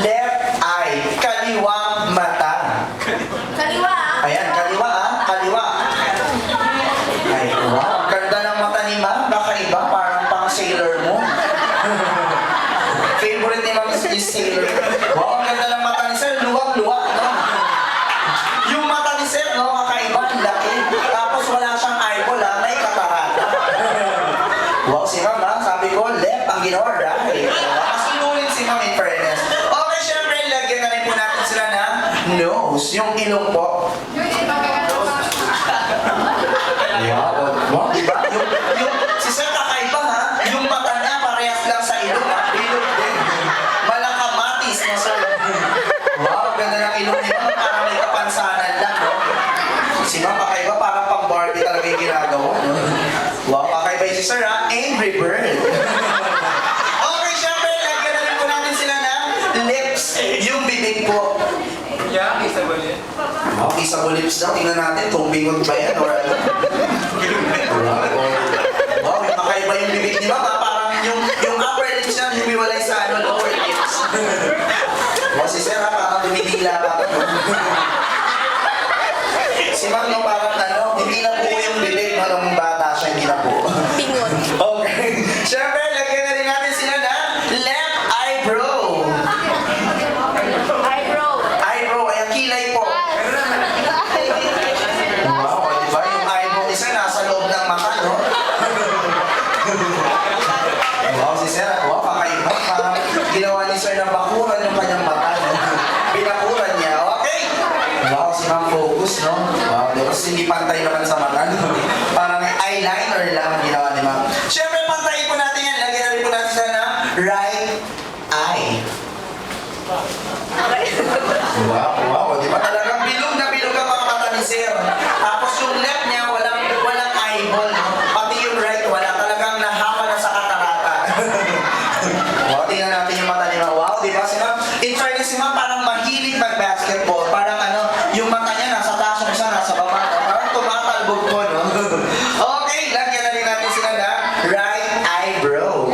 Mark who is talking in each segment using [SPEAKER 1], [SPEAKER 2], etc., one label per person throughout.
[SPEAKER 1] Left eye, kaliwang mata.
[SPEAKER 2] Kaliwa.
[SPEAKER 1] Ayan, kaliwa kaliwa. Ay, wow, ganda ng mata ni Ma'am. Kakaiba, parang pang sailor mo. Favorite ni Ma'am is sailor. Wow, ang ganda ng mata ni Sir. Luwag-luwag, no? Yung mata ni Sir, no? Kakaiba, ang laki. Tapos wala siyang eyeball, may katarata. Wow, si Ma'am, sabi ko, left ang ginawa, right? Masunulit si Ma'am in fairness. Okay, syempre, lagyan na rin po natin sila ng nose. Yung ilong po. Yeah, wow, diba? Si Sir kakaiba ha, yung mata niya parehas lang sa ilong ha, ilong din. Malakamatis na Sir. Wow, ganda ng ilong niya, parang may kapansanan lang, no? Si Ma'am kakaiba, parang pang Barbie talaga yung ginagawa, no? Wow, kakaiba yung si Sir ha, Angry Bird. Okay, syempre, lagyan na rin po natin sila ng lips, yung bibig po.
[SPEAKER 3] Yeah, isa ba yun?
[SPEAKER 1] Wow, kissable lips daw, tingnan natin kung bingot ba yan or ano. Wow, yung kakaiba yung bibig ni Ma'am, parang yung upper lips niya, humiwalay sa lower lips. Wow, si Sir, parang dumidila pa. Si Ma'am, no, parang hindi na po yung bibig, nung bata siya, hindi na po.
[SPEAKER 2] Pingon.
[SPEAKER 1] Okay. Siyempre, lagyan na rin natin sila na left eyebrow.
[SPEAKER 2] Eyebrow.
[SPEAKER 1] Eyebrow, ay ang kilay po. Wow, diba? Yung eyebrow isa nasa loob ng mata, no? Wow, si Sir, wow, kakaiba. Parang ginawa ni Sir na bakuran yung kanyang mata, no? Binakuran niya, okay? Wow, si Ma'am focus, no? Wow, diba? Kasi hindi pantay naman sa mata, no? Parang eyeliner lang ang ginawa ni Ma'am. Siyempre, pantayin po natin yan. Lagyan na rin po natin sila na right eye. Wow, di ba talagang bilog na bilog ang mga mata ni Sir. Tapos yung left niya, walang eyeball, no? Pati yung right, wala talagang nahama na sa katarata. Wow, tingnan natin yung mata ni Ma'am. Wow, di ba si Ma'am? In fairness, si Ma'am parang mahilig mag-basketball. Parang yung mata niya nasa taas, yung isa nasa baba. Parang tumatalbog po, no? Okay, lagyan na rin natin sila na right eyebrow.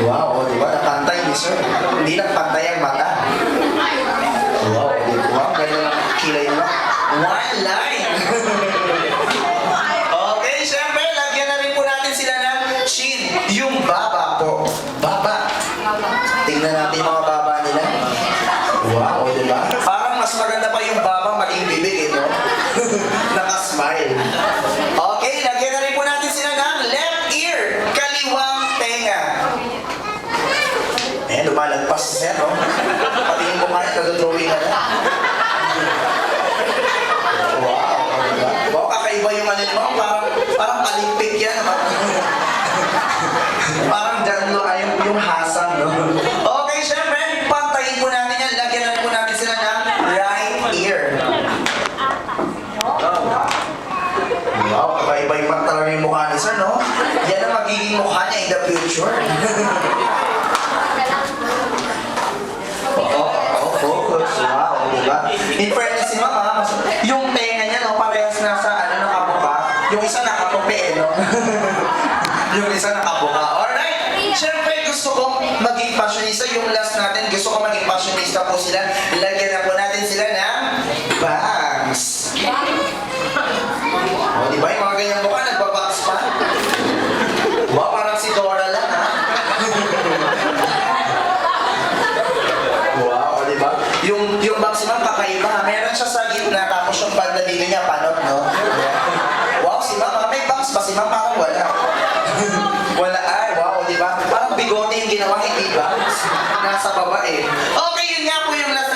[SPEAKER 1] Wow, di ba? Napantay ni Sir. Hindi nagpantay ang mata. Wow, wow, ganyan ang kilay mo. One line. Okay, syempre, lagyan na rin po natin sila ng chin. Yung baba po. Baba. Tingnan natin yung mga baba nila. Wow, di ba? Parang mas maganda pa yung baba maging bibig, no? Nakasmile. Okay, lagyan na rin po natin sila ng left ear. Kaliwang tenga. Lumalagpas si Sir, no? Pati yung kumain, nag-drawing na. Wow, diba? Wow, kakaiba yung mo, parang palimpik yan. Parang dyan yung hasang, no? Okay, syempre, pantayin po natin yan. Lagyan na po natin sila ng right ear. Wow, kakaiba yung talaga yung mukha ni Sir, no? Yan ang magiging mukha niya in the future. Focus. Wow, diba? In fairness si Mama, yung tenga niya, no, parehas na sa nakabuka. Yung isa nakapupi, no? Yung isa nakabuka. Alright! Siyempre, gusto kong maging fashionista. Yung last natin, gusto kong maging fashionista po sila. Lagyan na po natin sila ng bangs. O, diba? Yung mga ganyan mukha, nagbabangs pa. Wow, parang si Dora lang, ha? Yung bangs Ma'am kakaiba. Meron siya sa gitna tapos yung banda dito niya panot, no? Wow, si Ma'am, may bangs ba? Si Ma'am parang wala. Wala, ay, wow, di ba? Parang bigote yung ginawa, hindi bangs. Nasa baba eh. Okay, yun nga po yung last